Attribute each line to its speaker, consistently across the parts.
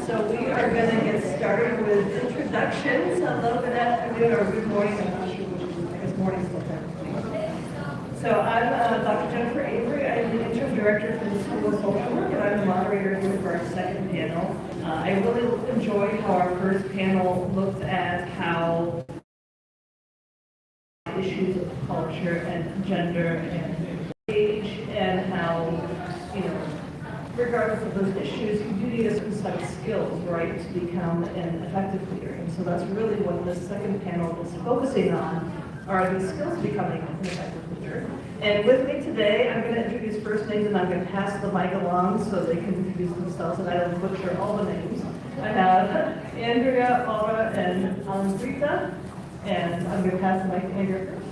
Speaker 1: So we are going to get started with introductions. Hello, good afternoon, or good morning. I'm not sure which is, I guess morning still technically. So I'm Dr. Jennifer Avery. I'm the interim director for the School of Social Work, and I'm the moderator here for our second panel. I really enjoyed how our first panel looked at how issues of culture and gender and age, and how, you know, regardless of those issues, you do need a certain set of skills, right, to become an effective leader. And so that's really what this second panel is focusing on, are the skills of becoming an effective leader. And with me today, I'm going to introduce first names, and I'm going to pass the mic along so they can introduce themselves, and I don't butcher all the names. I have Andrea, Laura, and Rita, and I'm going to pass the mic to Andrea first.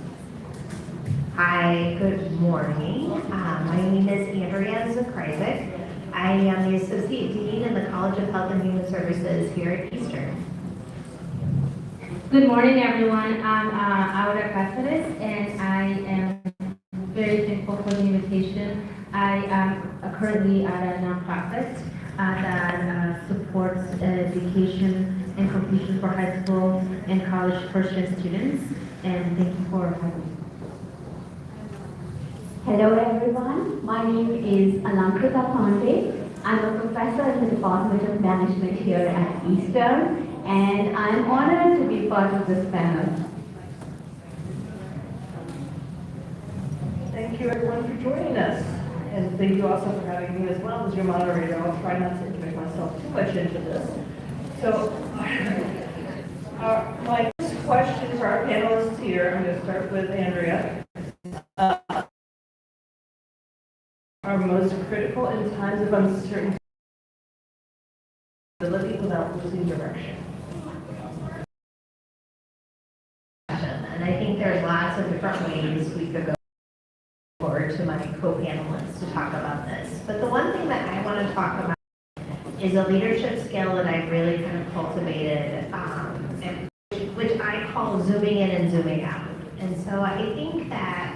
Speaker 2: Hi, good morning. My name is Andrea Zakryzik. I am the Associate Dean in the College of Health and Human Services here at Eastern.
Speaker 3: Good morning, everyone. I'm Aura Cáceres, and I am very thankful for the invitation. I am currently at a nonprofit that supports education and completion for high school and college first-year students, and thank you for having me.
Speaker 4: Hello everyone, my name is Alankrita Pandey. I'm a professor in the Department of Management here at Eastern, and I'm honored to be part of this panel.
Speaker 1: Thank you everyone for joining us. And thank you also for having me as well as your moderator. I'll try not to integrate myself too much into this. So, my first question for our panelists here, I'm going to start with Andrea. Are most critical in times of uncertainty without losing direction?
Speaker 2: And I think there's lots of different ways we could go forward to my co-panelists to talk about this. But the one thing that I want to talk about is a leadership skill that I've really kind of cultivated, and which I call zooming in and zooming out. And so I think that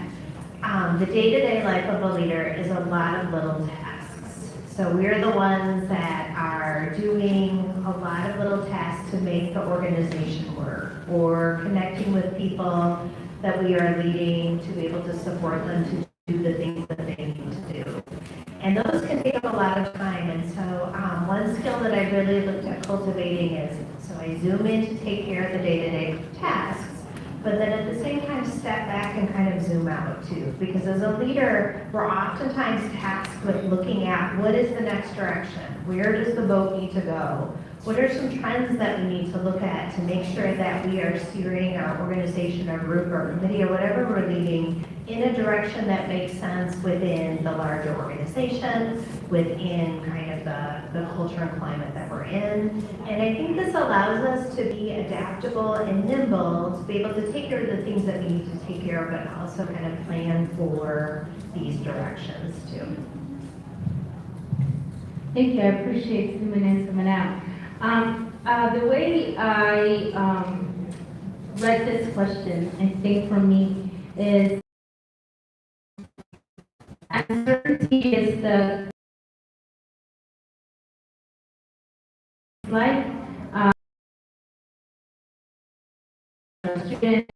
Speaker 2: the day-to-day life of a leader is a lot of little tasks. So we're the ones that are doing a lot of little tasks to make the organization work, or connecting with people that we are leading to be able to support them to do the things that they need to do. And those can take up a lot of time. And so one skill that I really looked at cultivating is, so I zoom in to take care of the day-to-day tasks, but then at the same time step back and kind of zoom out too. Because as a leader, we're oftentimes tasked with looking at what is the next direction? Where does the boat need to go? What are some trends that we need to look at to make sure that we are steering our organization or group or committee or whatever we're leading in a direction that makes sense within the larger organization, within kind of the culture and climate that we're in. And I think this allows us to be adaptable and nimble to be able to take care of the things that we need to take care of, but also kind of plan for these directions too.
Speaker 3: Thank you. I appreciate zooming in, zooming out. The way I read this question, I think for me, is uncertainty is the life. Student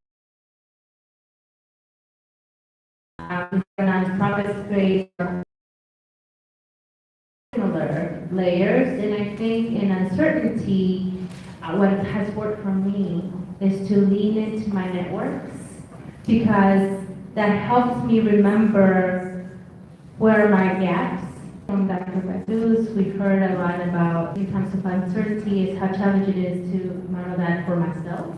Speaker 3: nonprofit space similar layers, and I think in uncertainty, what has worked for me is to lean into my networks, because that helps me remember where are my gaps. From Dr. Baduz, we've heard a lot about, in terms of uncertainty, is how challenging it is to model that for myself.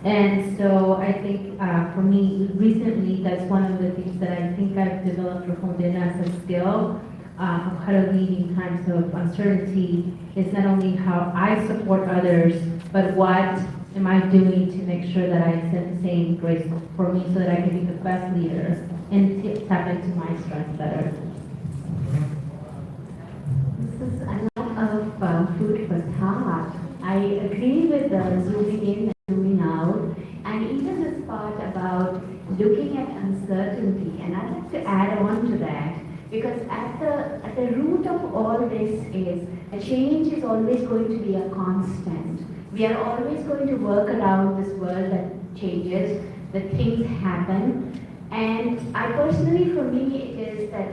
Speaker 3: And so I think for me, recently, that's one of the things that I think I've developed or honed in as a skill of how to lead in times of uncertainty, is not only how I support others, but what am I doing to make sure that I set the same grace for me so that I can be the best leader and tap into my strengths better.
Speaker 4: This is a lot of food for thought. I agree with the zooming in and zooming out, and even this part about looking at uncertainty, and I'd like to add on to that, because at the root of all this is Change is always going to be a constant. We are always going to work around this world that changes, that things happen. And I personally, for me, it is that,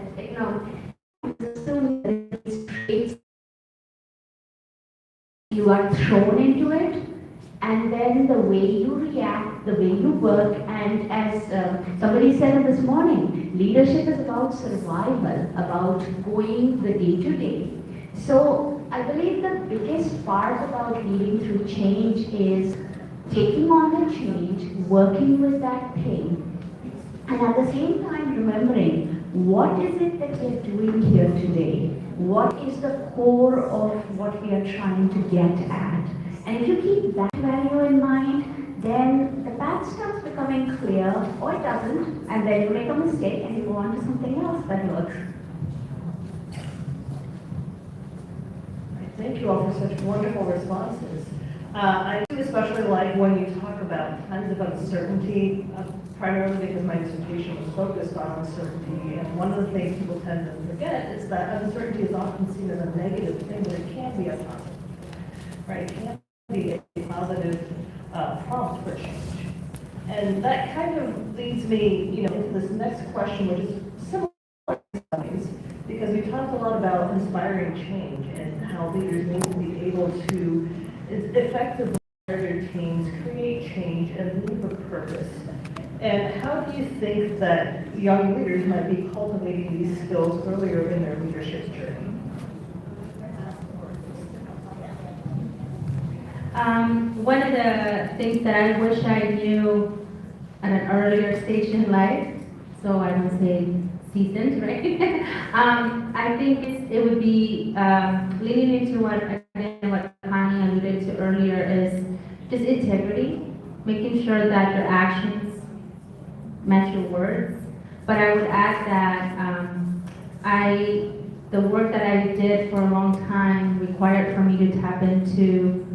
Speaker 4: assume that these traits, you are thrown into it, and then the way you react, the way you work, and as somebody said this morning, leadership is about survival, about going the day to day. So I believe the biggest part about leading through change is taking on the change, working with that thing, and at the same time remembering what is it that we're doing here today? What is the core of what we are trying to get at? And if you keep that value in mind, then the path starts becoming clear, or it doesn't, and then you make a mistake and you go on to something else that works.
Speaker 1: Thank you all for such wonderful responses. I do especially like when you talk about times of uncertainty, primarily because my dissertation was focused on uncertainty. And one of the things people tend to forget is that uncertainty is often seen as a negative thing, but it can be a positive, right? It can be a positive prompt for change. And that kind of leads me, into this next question, which is similar to these, because we talked a lot about inspiring change and how leaders need to be able to effectively lead their teams, create change, and leave a purpose. And how do you think that young leaders might be cultivating these skills earlier in their leadership journey?
Speaker 3: One of the things that I wish I knew at an earlier stage in life, so I don't say seasoned, right? I think it would be leaning into what Connie alluded to earlier is just integrity, making sure that your actions match your words. But I would add that the work that I did for a long time required for me to tap into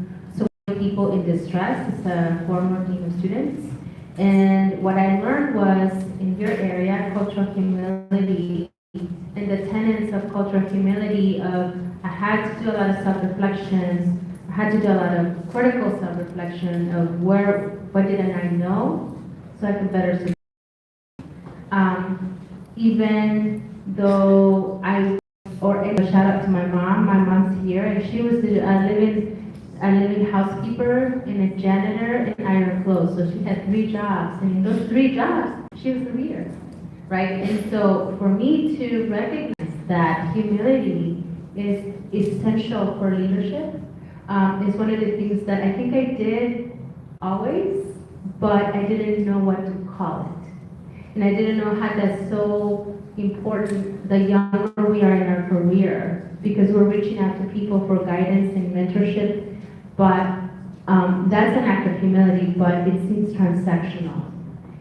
Speaker 3: people in distress. It's a former team of students. And what I learned was, in your area, cultural humility, and the tenets of cultural humility of, I had to do a lot of self-reflection, I had to do a lot of critical self-reflection of what didn't I know, so I could better serve. Even though shout out to my mom's here, and she was a living housekeeper and a janitor and iron clothes. So she had 3 jobs, and in those 3 jobs, she was a leader, right? And so for me to recognize that humility is essential for leadership is one of the things that I think I did always, but I didn't know what to call it. And I didn't know how that's so important the younger we are in our career, because we're reaching out to people for guidance and mentorship. But that's an act of humility, but it seems transactional.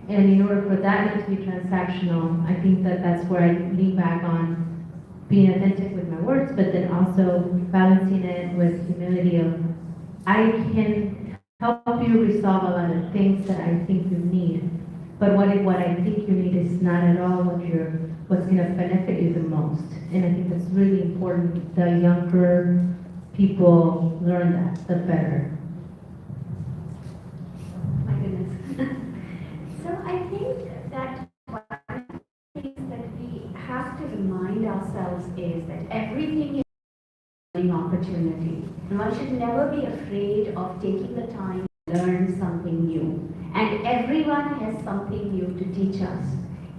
Speaker 3: And in order for that not to be transactional, I think that's where I lean back on being authentic with my words, but then also balancing it with humility of, I can help you resolve a lot of things that I think you need. But what I think you need is not at all what's going to benefit you the most. And I think that's really important. The younger people learn that, the better.
Speaker 4: My goodness. So I think that one of the things that we have to remind ourselves is that everything is a learning opportunity. And one should never be afraid of taking the time to learn something new. And everyone has something new to teach us.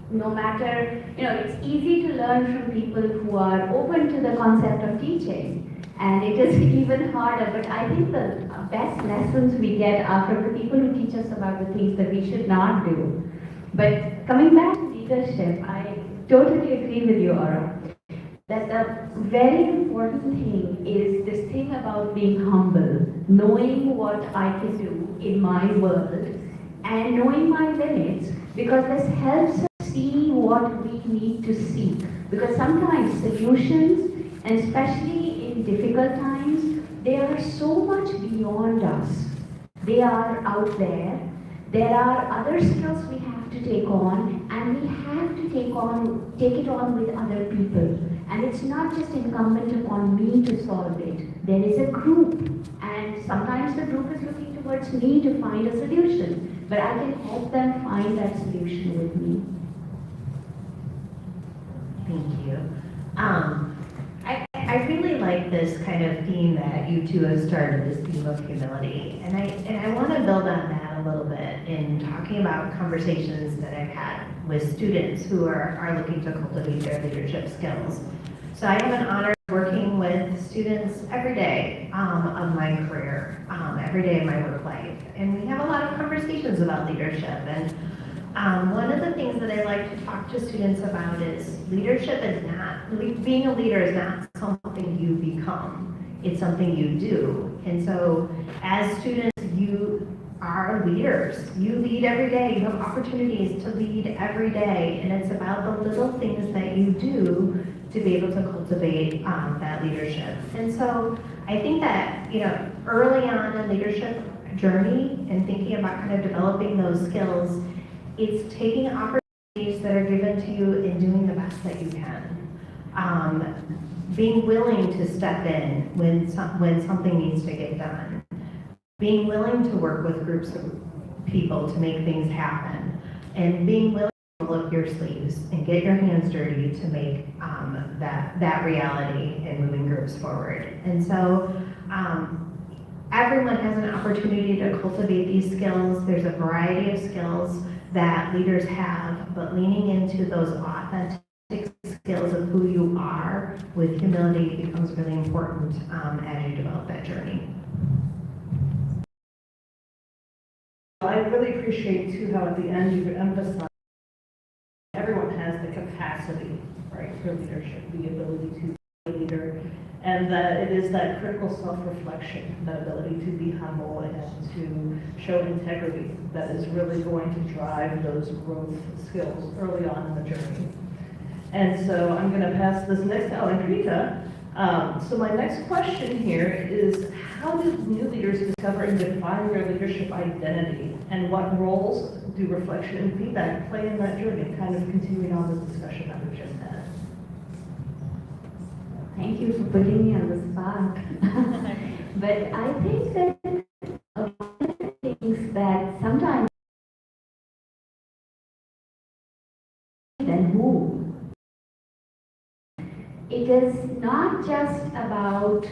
Speaker 4: No matter, it's easy to learn from people who are open to the concept of teaching. And it is even harder, but I think the best lessons we get are from the people who teach us about the things that we should not do. But coming back to leadership, I totally agree with you, Aura, that the very important thing is this thing about being humble, knowing what I can do in my world, and knowing my limits, because this helps us see what we need to seek. Because sometimes solutions, and especially in difficult times, they are so much beyond us. They are out there. There are other skills we have to take on, and we have to take it on with other people. And it's not just incumbent upon me to solve it. There is a group, and sometimes the group is looking towards me to find a solution, but I can help them find that solution with me.
Speaker 2: Thank you. I really like this kind of theme that you two have started, this theme of humility. And I want to build on that a little bit in talking about conversations that I've had with students who are looking to cultivate their leadership skills. So I have an honor working with students every day of my career, every day of my work life. And we have a lot of conversations about leadership. And one of the things that I like to talk to students about is leadership is not, being a leader is not something you become, it's something you do. And so as students, you are leaders. You lead every day, you have opportunities to lead every day, and it's about the little things that you do to be able to cultivate that leadership. And so I think that, early on in leadership journey and thinking about kind of developing those skills, it's taking opportunities that are given to you and doing the best that you can. Being willing to step in when something needs to get done. Being willing to work with groups of people to make things happen. And being willing to roll up your sleeves and get your hands dirty to make that reality in moving groups forward. And so everyone has an opportunity to cultivate these skills. There's a variety of skills that leaders have, but leaning into those authentic skills of who you are with humility becomes really important as you develop that journey.
Speaker 1: I really appreciate too how at the end you emphasize everyone has the capacity, right, for leadership, the ability to be a leader, and that it is that critical self-reflection, that ability to be humble and to show integrity that is really going to drive those growth skills early on in the journey. And so I'm going to pass this next to Alankrita. So my next question here is, how do new leaders discover and define their leadership identity? And what roles do reflection and feedback play in that journey? Kind of continuing on the discussion that we just had.
Speaker 4: Thank you for putting me on the spot. But I think that one of the things that sometimes then who. It is not just about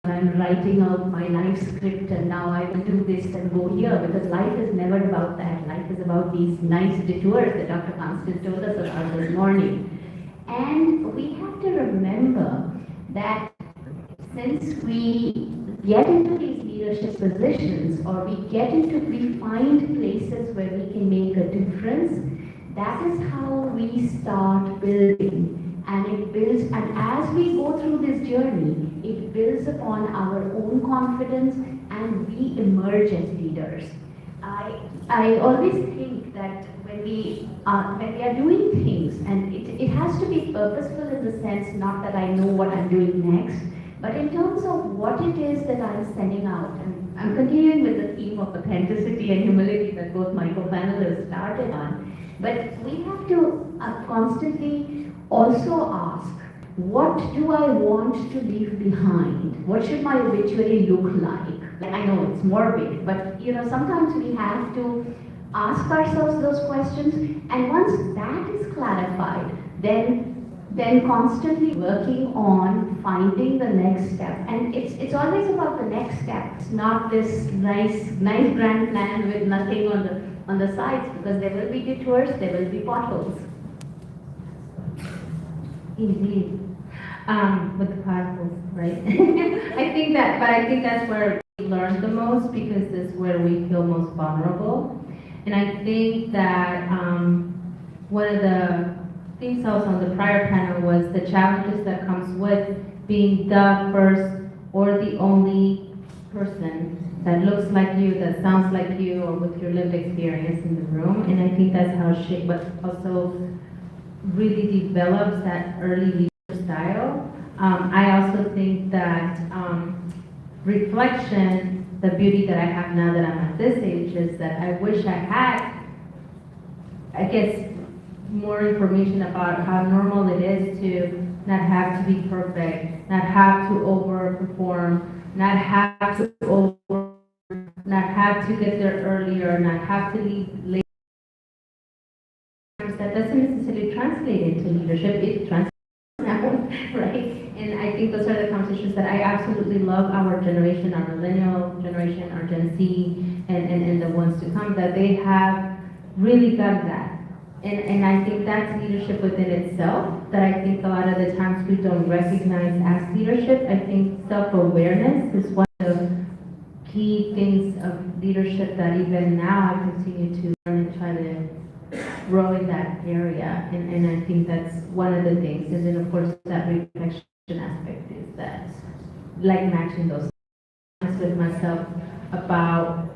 Speaker 4: I'm writing out my life script and now I will do this and go here, because life is never about that. Life is about these nice detours that Dr. Constance told us about this morning. And we have to remember that since we get into these leadership positions, or we find places where we can make a difference, that is how we start building. And it builds, and as we go through this journey, it builds upon our own confidence and we emerge as leaders. I always think that when we are doing things, and it has to be purposeful in the sense not that I know what I'm doing next, but in terms of what it is that I'm sending out. And I'm continuing with the theme of authenticity and humility that both my co-panelists started on. But we have to constantly also ask, what do I want to leave behind? What should my obituary look like? I know it's morbid, but sometimes we have to ask ourselves those questions, and once that is clarified, then constantly working on finding the next step. And it's always about the next step. It's not this nice grand plan with nothing on the sides, because there will be detours, there will be potholes.
Speaker 3: Indeed. With the potholes, right? I think that's where we learn the most, because this is where we feel most vulnerable. And I think that one of the things also on the prior panel was the challenges that comes with being the first or the only person that looks like you, that sounds like you, or with your lived experience in the room. And I think that's how but also really develops that early leadership style. I also think that reflection, the beauty that I have now that I'm at this age, is that I wish I had, I guess, more information about how normal it is to not have to be perfect, not have to overperform, not have to not have to get there earlier, not have to leave late. That doesn't necessarily translate into leadership, it translates now, right? And I think those are the conversations that I absolutely love our generation, our millennial generation, our Gen Z, and the ones to come, that they have really got that. And I think that's leadership within itself, that I think a lot of the times we don't recognize as leadership. I think self-awareness is one of the key things of leadership that even now I continue to learn and try to grow in that area. And I think that's one of the things. And then of course that reflection aspect is that, like matching those with myself about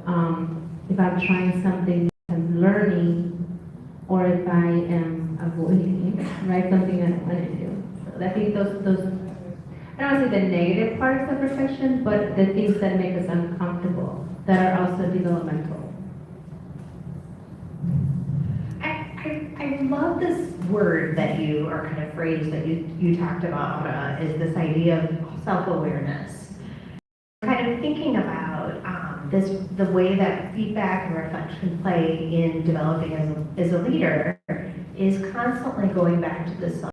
Speaker 3: if I'm trying something, I'm learning, or if I am avoiding, right, something I don't want to do. So I think those, I don't want to say the negative parts of reflection, but the things that make us uncomfortable, that are also developmental.
Speaker 2: I love this word that you, or kind of phrase that you talked about, is this idea of self-awareness. Kind of thinking about the way that feedback and reflection play in developing as a leader is constantly going back to this self.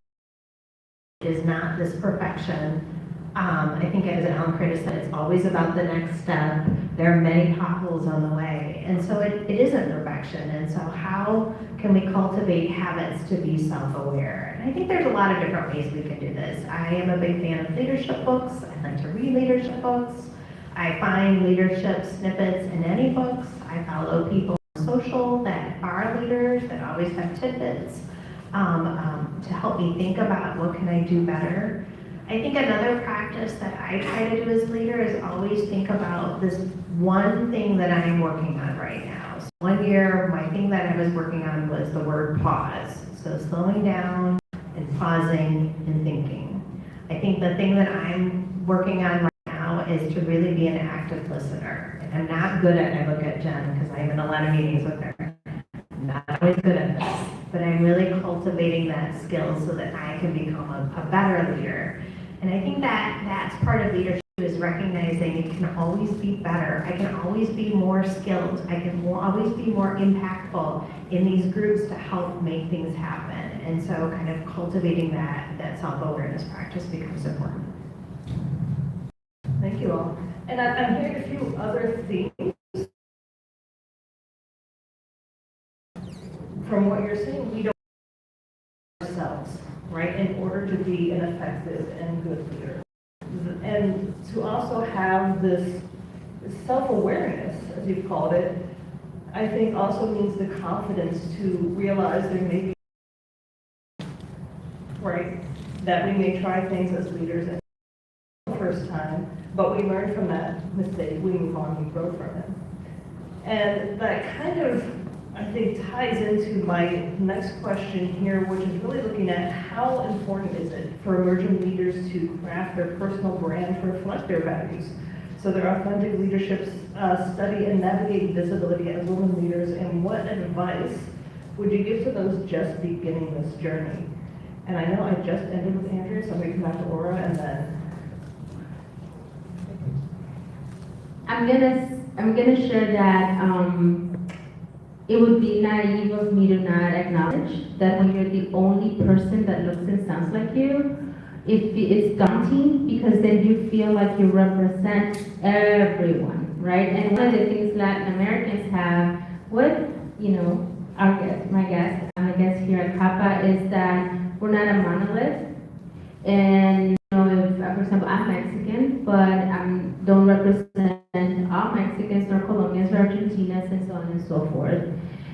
Speaker 2: It is not this perfection. I think as Alan Curtis said, it's always about the next step. There are many potholes on the way. And so it isn't perfection. And so how can we cultivate habits to be self-aware? And I think there's a lot of different ways we can do this. I am a big fan of leadership books. I like to read leadership books. I find leadership snippets in any books. I follow people on social that are leaders, that always have tidbits to help me think about what can I do better. I think another practice that I try to do as leader is always think about this one thing that I'm working on right now. So one year, my thing that I was working on was the word pause. So slowing down and pausing and thinking. I think the thing that I'm working on right now is to really be an active listener. And I'm not good at, I look at Jen because I'm in a lot of meetings with her. I'm not always good at this, but I'm really cultivating that skill so that I can become a better leader. And I think that that's part of leadership, is recognizing it can always be better. I can always be more skilled. I can always be more impactful in these groups to help make things happen. And so kind of cultivating that self-awareness practice becomes important.
Speaker 1: Thank you all. And I'm hearing a few other themes from what you're saying. We don't ourselves, right, in order to be an effective and good leader. And to also have this self-awareness, as you've called it, I think also means the confidence to realize there may be, right, that we may try things as leaders and the first time, but we learn from that mistake, we move on, we grow from it. And that kind of, I think, ties into my next question here, which is really looking at how important is it for emerging leaders to craft their personal brand to reflect their values. So their authentic leadership study and navigate visibility as women leaders, and what advice would you give to those just beginning this journey? And I know I just ended with Andrea, so I'm going to come back to Aura and then.
Speaker 3: I'm gonna share that it would be naive of me to not acknowledge that when you're the only person that looks and sounds like you, it's daunting, because then you feel like you represent everyone, right? And one of the things Latin Americans have, my guest here at CAPA, is that we're not a monolith. And if, for example, I'm Mexican, but I don't represent all Mexicans, nor Colombians, or Argentinas, and so on and so forth.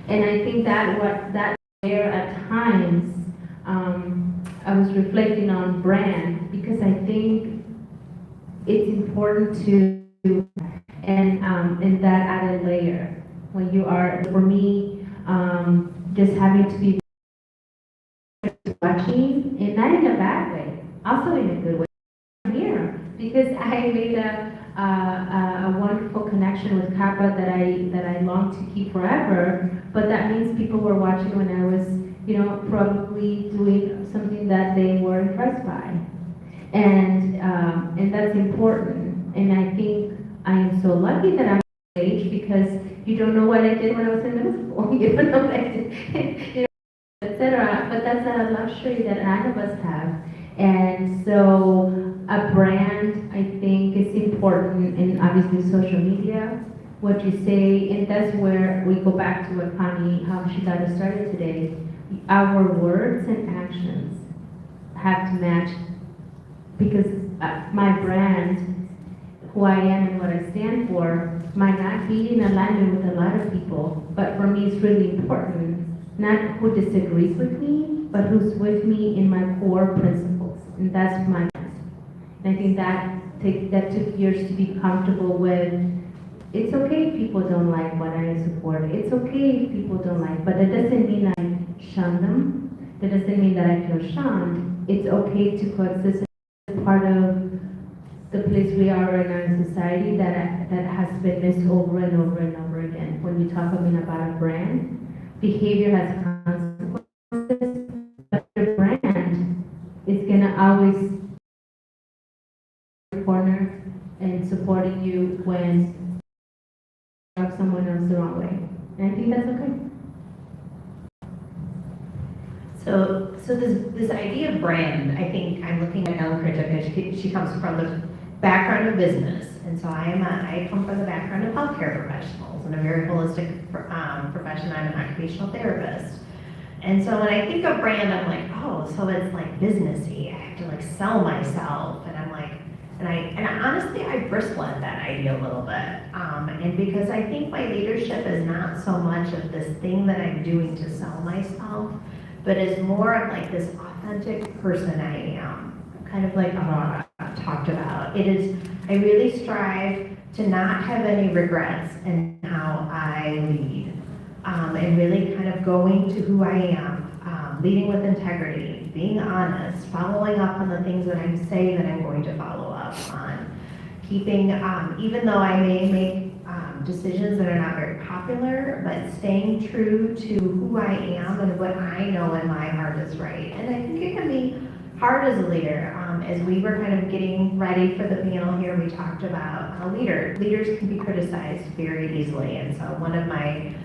Speaker 3: And I think that there at times, I was reflecting on brand, because I think it's important to, and that added layer, when you are, for me, just having to be watching, and not in a bad way, also in a good way. I'm here because I made a wonderful connection with CAPA that I long to keep forever. But that means people were watching when I was probably doing something that they were impressed by. And that's important. And I think I am so lucky that I'm age because you don't know what I did when I was in middle school. You don't know what I did, etc. But that's a luxury that none of us have. And so a brand, I think, is important, and obviously social media, what you say, and that's where we go back to what Connie, how she got us started today. Our words and actions have to match, because my brand, who I am and what I stand for, might not be in alignment with a lot of people, but for me it's really important, not who disagrees with me, but who's with me in my core principles, and that's my brand. And I think that took years to be comfortable with. It's okay if people don't like what I support. It's okay if people don't like, but that doesn't mean I shun them. That doesn't mean that I feel shunned. It's okay to coexist as part of the place we are in our society that has been missed over and over and over again. When we talk about a brand, behavior has consequences, but your brand is gonna always corner and supporting you when you rub someone else the wrong way. And I think that's okay.
Speaker 2: So this idea of brand, I think I'm looking at Ellen Kritic, because she comes from the background of business, and so I come from the background of healthcare professionals and a very holistic profession. I'm an occupational therapist, and so when I think of brand, I'm like, oh, so it's like businessy. I have to like sell myself, and I'm like, and honestly, I bristle at that idea a little bit, and because I think my leadership is not so much of this thing that I'm doing to sell myself, but is more of like this authentic person I am, kind of like Aurora talked about. It is, I really strive to not have any regrets in how I lead, and really kind of going to who I am, leading with integrity, being honest, following up on the things that I'm saying that I'm going to follow up on, keeping, even though I may make decisions that are not very popular, but staying true to who I am and what I know in my heart is right. And I think it can be hard as a leader. As we were kind of getting ready for the panel here, we talked about how leaders can be criticized very easily. And so one of my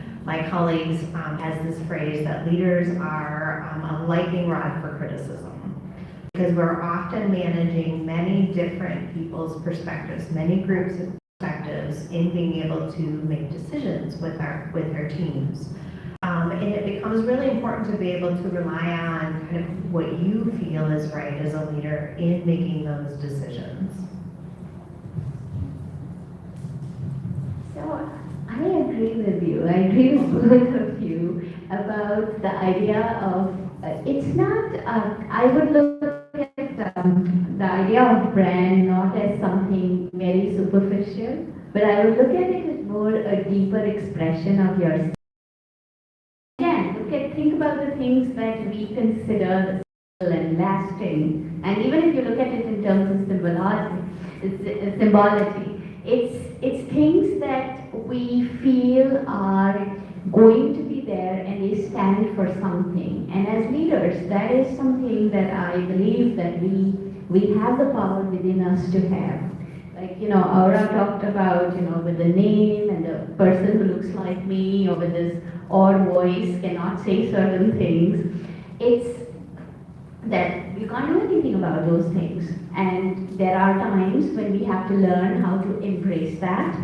Speaker 2: colleagues has this phrase that leaders are a lightning rod for criticism, because we're often managing many different people's perspectives, many groups of perspectives in being able to make decisions with our teams. And it becomes really important to be able to rely on kind of what you feel is right as a leader in making those decisions.
Speaker 4: So I agree with you. I agree with both of you about the idea of, it's not, I would look at the idea of brand not as something very superficial, but I would look at it as more a deeper expression of yourself. Again, think about the things that we consider and lasting, and even if you look at it in terms of symbology, it's things that we feel are going to be there and they stand for something. And as leaders, that is something that I believe that we have the power within us to have. Like, Aura talked about, with the name and the person who looks like me or with this odd voice cannot say certain things. It's that you can't do anything about those things. And there are times when we have to learn how to embrace that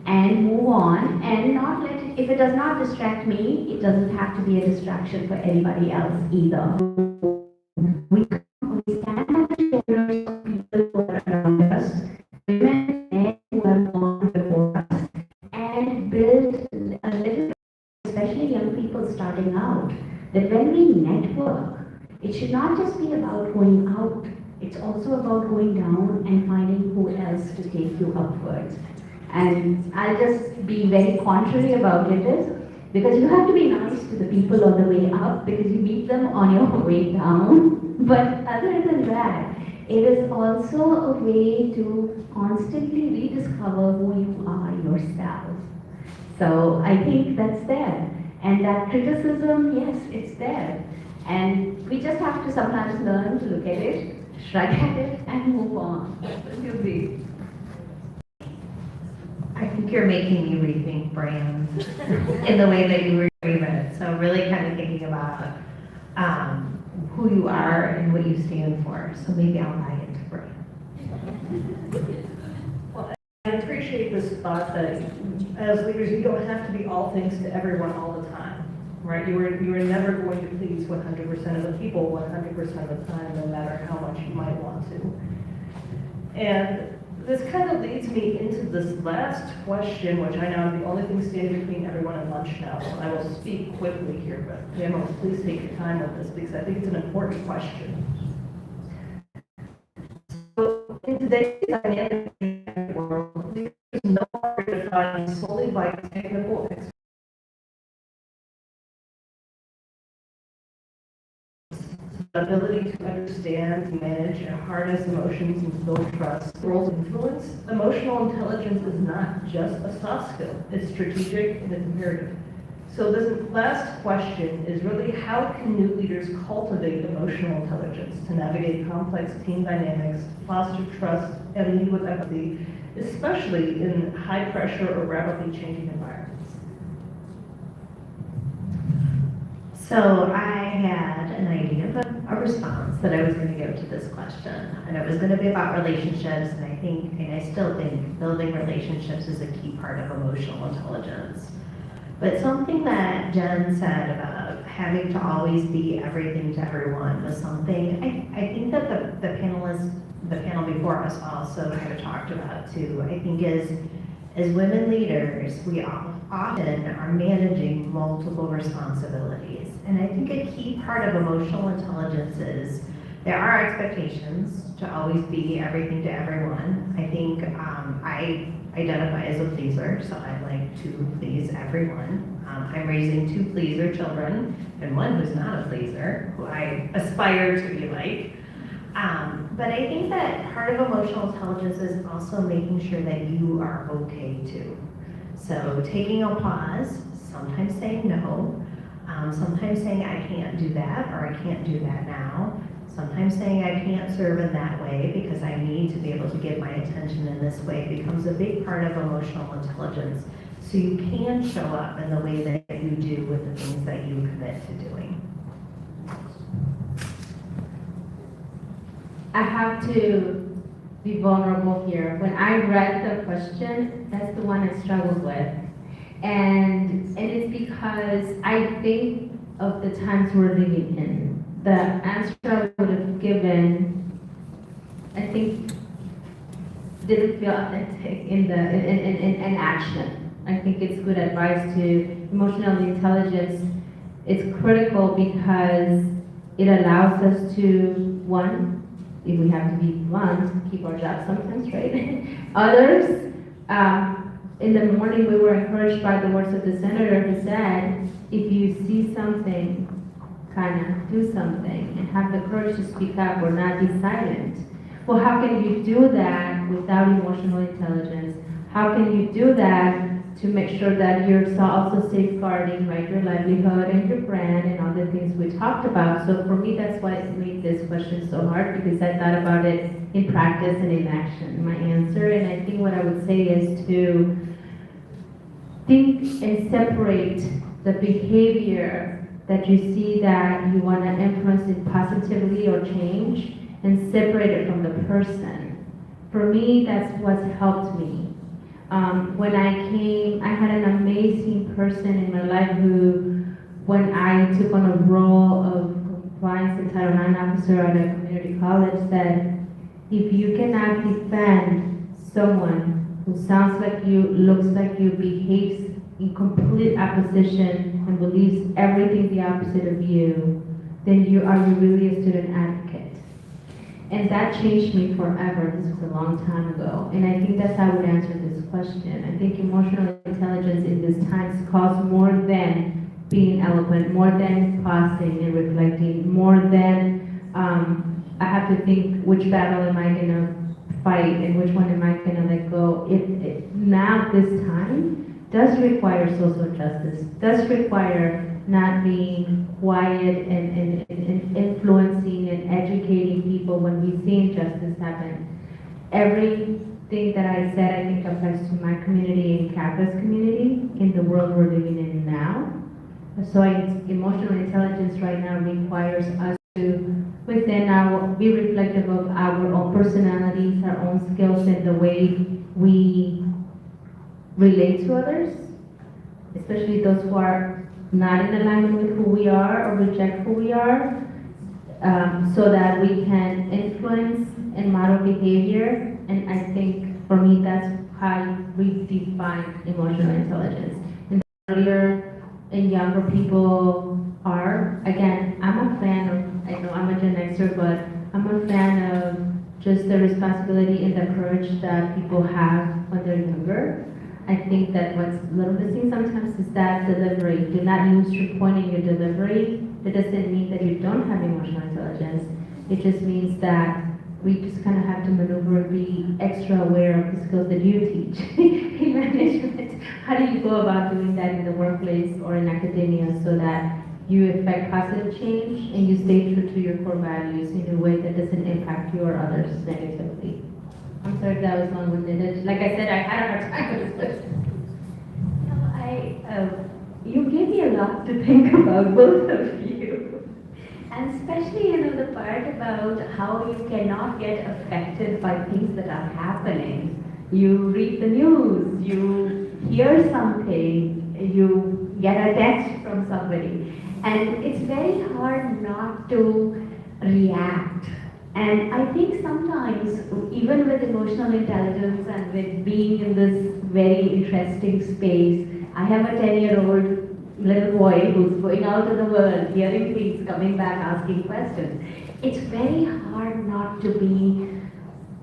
Speaker 4: and move on and not let it, if it does not distract me, it doesn't have to be a distraction for anybody else either. We stand on the shoulders of people who are around us, women and men who have gone before us, and build a little, especially young people starting out, that when we network, it should not just be about going out, it's also about going down and finding who else to take you upwards. And I'll just be very contrary about it is, because you have to be nice to the people on the way up because you meet them on your way down. But other than that, it is also a way to constantly rediscover who you are yourself. So I think that's there. And that criticism, yes, it's there. And we just have to sometimes learn to look at it, shrug at it, and move on. That's what you'll be.
Speaker 2: I think you're making me rethink brands in the way that you reframe it. So really kind of thinking about who you are and what you stand for. So maybe I'll buy into brand.
Speaker 1: Well, I appreciate this thought that as leaders, you don't have to be all things to everyone all the time, right? You are never going to please 100% of the people 100% of the time, no matter how much you might want to. And this kind of leads me into this last question, which I know I'm the only thing standing between everyone and lunch now, so I will speak quickly here, but panelists, please take your time with this because I think it's an important question. So in today's dynamic world, leaders no longer defined solely by technical expertise. The ability to understand, manage, and harness emotions and build trust. Roles of influence. Emotional intelligence is not just a soft skill. It's strategic and it's imperative. So this last question is really how can new leaders cultivate emotional intelligence to navigate complex team dynamics, foster trust, and lead with empathy, especially in high pressure or rapidly changing environments?
Speaker 2: So I had an idea of a response that I was going to give to this question, and it was going to be about relationships, and I think, and I still think building relationships is a key part of emotional intelligence. But something that Jen said about having to always be everything to everyone was something I think that the panel before us also kind of talked about too. I think as women leaders, we often are managing multiple responsibilities. And I think a key part of emotional intelligence is there are expectations to always be everything to everyone. I think I identify as a pleaser, so I like to please everyone. I'm raising 2 pleaser children and one who's not a pleaser, who I aspire to be like. But I think that part of emotional intelligence is also making sure that you are okay too. So taking a pause, sometimes saying no, sometimes saying I can't do that or I can't do that now, sometimes saying I can't serve in that way because I need to be able to give my attention in this way becomes a big part of emotional intelligence. So you can show up in the way that you do with the things that you commit to doing.
Speaker 3: I have to be vulnerable here. When I read the question, that's the one I struggled with. And it's because I think of the times we're living in. The answer I would have given, I think, didn't feel authentic in action. I think it's good advice to emotional intelligence. It's critical because it allows us to, one, if we have to be blunt, keep our jobs sometimes, right? Others, in the morning we were encouraged by the words of the senator who said, if you see something, kind of do something and have the courage to speak up or not be silent. Well, how can you do that without emotional intelligence? How can you do that to make sure that you're also safeguarding, right, your livelihood and your brand and all the things we talked about? So for me, that's why it made this question so hard, because I thought about it in practice and in action, my answer. And I think what I would say is to think and separate the behavior that you see that you want to influence it positively or change, and separate it from the person. For me, that's what's helped me. When I came, I had an amazing person in my life who, when I took on a role of compliance and Title IX officer at a community college, said, if you cannot defend someone who sounds like you, looks like you, behaves in complete opposition and believes everything the opposite of you, then you really a student advocate. And that changed me forever. This was a long time ago. And I think that's how I would answer this question. I think emotional intelligence in these times calls more than being eloquent, more than pausing and reflecting, more than I have to think which battle am I going to fight and which one am I going to let go. Now this time, does require social justice, does require not being quiet and influencing and educating people when we see injustice happen. Everything that I said, I think applies to my community and CAPA's community in the world we're living in now. So emotional intelligence right now requires us to, be reflective of our own personalities, our own skills, and the way we relate to others, especially those who are not in alignment with who we are or reject who we are, so that we can influence and model behavior. And I think for me, that's how we define emotional intelligence. And the earlier and younger people are, again, I'm a fan of, I know I'm a Gen Xer, but I'm a fan of just the responsibility and the courage that people have when they're younger. I think that what's a little missing sometimes is that delivery. Do not use your point in your delivery. That doesn't mean that you don't have emotional intelligence. It just means that we just kind of have to maneuver and be extra aware of the skills that you teach in management. How do you go about doing that in the workplace or in academia so that you affect positive change and you stay true to your core values in a way that doesn't impact you or others negatively? I'm sorry if that was long-winded. Like I said, I had a hard time with this.
Speaker 4: You gave me a lot to think about, both of you. And especially, the part about how you cannot get affected by things that are happening. You read the news, you hear something, you get a text from somebody. And it's very hard not to react. And I think sometimes, even with emotional intelligence and with being in this very interesting space, I have a 10-year-old little boy who's going out in the world, hearing things, coming back, asking questions. It's very hard not to be,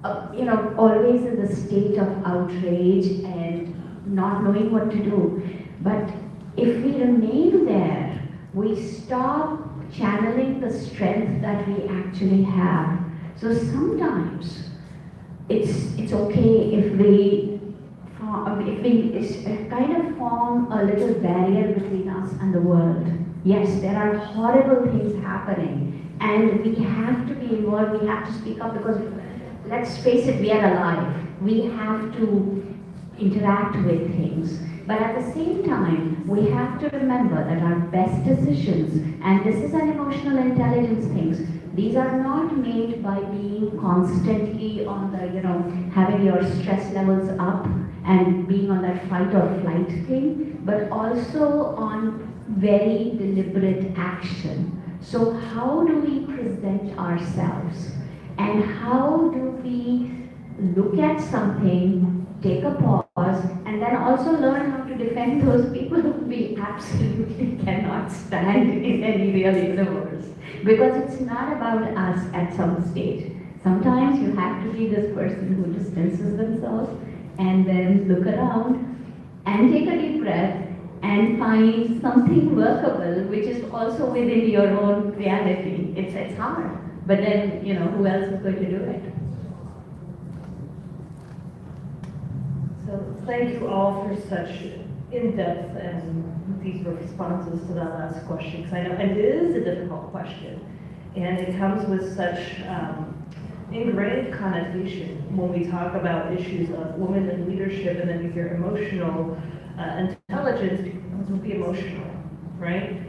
Speaker 4: always in the state of outrage and not knowing what to do. But if we remain there, we stop channeling the strength that we actually have. So sometimes it's okay if we kind of form a little barrier between us and the world. Yes, there are horrible things happening, and we have to be involved, we have to speak up, because let's face it, we are alive. We have to interact with things. But at the same time, we have to remember that our best decisions, and this is an emotional intelligence thing, these are not made by being constantly on the, having your stress levels up and being on that fight or flight thing, but also on very deliberate action. So how do we present ourselves? And how do we look at something, take a pause, and then also learn how to defend those people who we absolutely cannot stand in any real universe. Because it's not about us at some stage. Sometimes you have to be this person who distances themselves and then look around and take a deep breath and find something workable, which is also within your own reality. It's hard, but then, who else is going to do it?
Speaker 1: So thank you all for such in-depth and deep responses to that last question, because I know it is a difficult question, and it comes with such ingrained connotation when we talk about issues of women in leadership, and then you hear emotional intelligence, because we'll be emotional, right?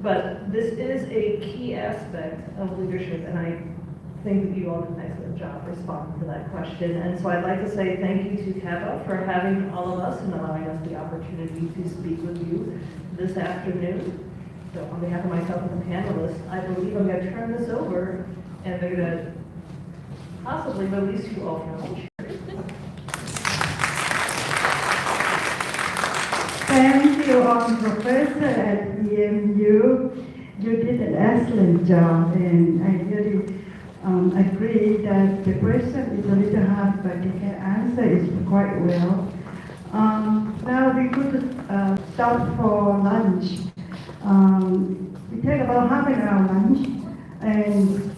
Speaker 1: But this is a key aspect of leadership, and I think that you all did an excellent job responding to that question. And so I'd like to say thank you to CAPA for having all of us and allowing us the opportunity to speak with you this afternoon. So on behalf of myself and the panelists, I believe I'm going to turn this over, and they're going to possibly release you all from lunch.
Speaker 5: Thank you, Professor at EMU. You did an excellent job, and I really agree that the question is a little hard, but you can answer it quite well. Now we could stop for lunch. We take about half an hour lunch, and